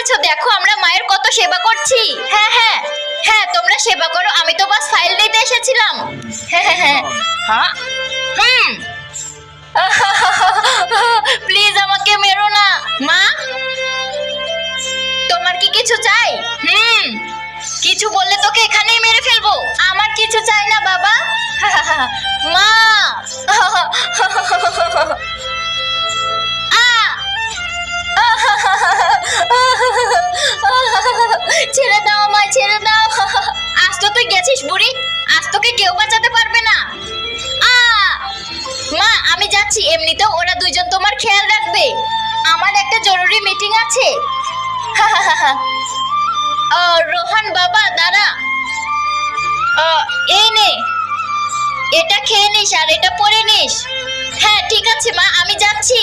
এসেছো, দেখো আমরা মায়ের কত সেবা করছি। হ্যাঁ হ্যাঁ হ্যাঁ, তোমরা সেবা করো, আমি তো বাস ফাইল দিতে এসেছিলাম। হ্যাঁ হ্যাঁ হ্যাঁ হ্যাঁ প্লিজ আমাকে মেরো না মা। তোমার কি কিছু চাই? কিছু বললে তোকে এখানেই মেরে ফেলবো। আমার কিছু চাই না বাবা। মা ছেড়ে দাও আমায়, ছেড়ে দাও। আজ তো তুই গেছিস বুড়ি, আজ তোকে কেউ বাঁচাতে পারবে না। মা আমি যাচ্ছি, এমনিতেও ওরা দুইজন তোমার খেয়াল রাখবে। আমার একটা জরুরি মিটিং আছে। রোহান বাবা দাঁড়া, এই নে, এটা খেয়ে নিস আর এটা পরে নিস। হ্যাঁ ঠিক আছে মা, আমি যাচ্ছি।